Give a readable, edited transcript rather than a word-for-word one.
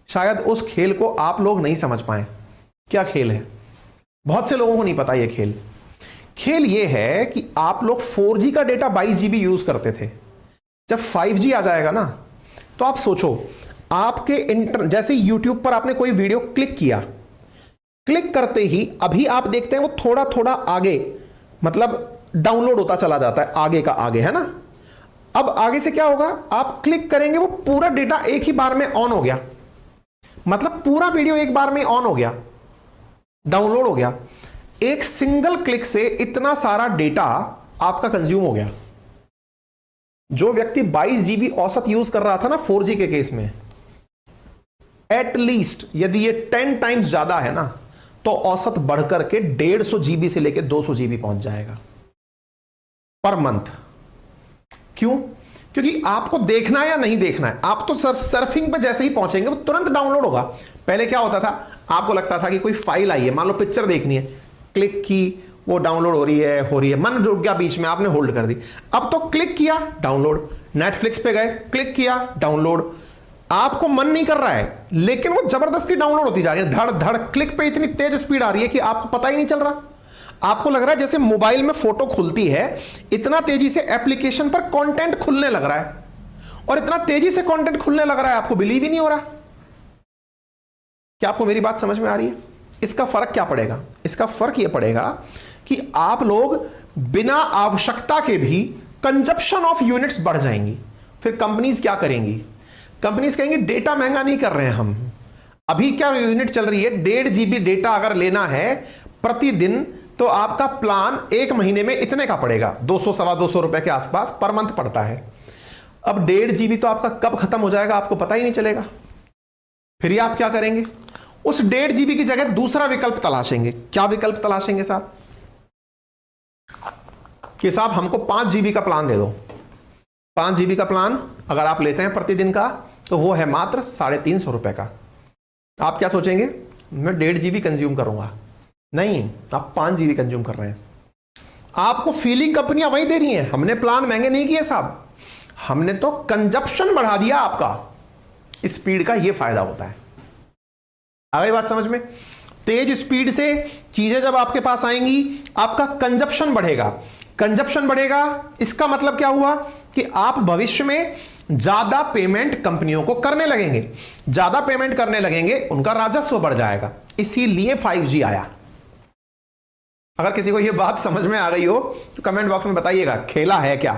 शायद उस खेल को आप लोग नहीं समझ पाए। क्या खेल है? बहुत से लोगों को नहीं पता ये खेल। खेल ये है कि आप लोग 4G का डेटा 22 GB यूज करते थे। जब 5G आ जाएगा ना, तो आप सोचो, आपके जैसे YouTube पर आपने कोई वीडियो क्लिक किया, क्लिक करते ही अभी आप देखते हैं वो थोड़ा थोड़ा आगे, मतलब डाउनलोड होता चला जाता है, आगे का आगे, है ना। अब आगे से क्या होगा, आप क्लिक करेंगे, वो पूरा डेटा एक ही बार में ऑन हो गया, मतलब पूरा वीडियो एक बार में ऑन हो गया, डाउनलोड हो गया। एक सिंगल क्लिक से इतना सारा डेटा आपका कंज्यूम हो गया। जो व्यक्ति 22 GB औसत यूज कर रहा था ना 4G के केस में, एटलीस्ट यदि ये 10 टाइम्स ज्यादा है ना, तो औसत बढ़कर के 150 GB से लेकर 200 GB पहुंच जाएगा पर मंथ। क्यों? क्योंकि आपको देखना है या नहीं देखना है, आप तो सर्फिंग पे जैसे ही पहुंचेंगे वो तुरंत डाउनलोड होगा। पहले क्या होता था, आपको लगता था कि कोई फाइल आई है, मान लो पिक्चर देखनी है, क्लिक की, वो डाउनलोड हो रही है, मन रुक गया बीच में, आपने होल्ड कर दी। अब तो क्लिक किया, डाउनलोड। नेटफ्लिक्स पे गए, क्लिक किया, डाउनलोड। आपको मन नहीं कर रहा है, लेकिन वो जबरदस्ती डाउनलोड होती जा रही है, धड़ धड़। क्लिक पे इतनी तेज स्पीड आ रही है कि आपको पता ही नहीं चल रहा। आपको लग रहा है जैसे मोबाइल में फोटो खुलती है, इतना तेजी से एप्लीकेशन पर कंटेंट खुलने लग रहा है, और इतना तेजी से कंटेंट खुलने लग रहा है, आपको बिलीव ही नहीं हो रहा। क्या आपको मेरी बात समझ में आ रही है? इसका फर्क क्या पड़ेगा? इसका फर्क यह पड़ेगा कि आप लोग बिना आवश्यकता के भी कंजप्शन ऑफ यूनिट्स बढ़ जाएंगी। फिर कंपनीज क्या करेंगी? कंपनीज कहेंगी डेटा महंगा नहीं कर रहे हैं हम। अभी क्या यूनिट चल रही है, 1.5 GB डेटा अगर लेना है प्रतिदिन, तो आपका प्लान एक महीने में इतने का पड़ेगा, 200 सवा 200 रुपए के आसपास पर मंथ पड़ता है। अब 1.5 GB तो आपका कब खत्म हो जाएगा आपको पता ही नहीं चलेगा। फिर ये आप क्या करेंगे, उस 1.5 GB की जगह दूसरा विकल्प तलाशेंगे। क्या विकल्प तलाशेंगे साहब? कि साहब हमको 5 GB का प्लान दे दो। 5 GB का प्लान अगर आप लेते हैं प्रतिदिन का, तो वो है मात्र 350 रुपए का। आप क्या सोचेंगे, मैं 1.5 GB कंज्यूम करूंगा? नहीं, आप 5 GB कंज्यूम कर रहे हैं। आपको फीलिंग कंपनियां वही दे रही हैं, हमने प्लान महंगे नहीं किए साहब, हमने तो कंजप्शन बढ़ा दिया आपका। स्पीड का ये फायदा होता है। आ गई बात समझ में? तेज स्पीड से चीजें जब आपके पास आएंगी, आपका कंजप्शन बढ़ेगा। कंजप्शन बढ़ेगा, इसका मतलब क्या हुआ कि आप भविष्य में ज्यादा पेमेंट कंपनियों को करने लगेंगे। ज्यादा पेमेंट करने लगेंगे, उनका राजस्व बढ़ जाएगा। इसीलिए 5G आया। अगर किसी को यह बात समझ में आ गई हो तो कमेंट बॉक्स में बताइएगा, खेला है क्या?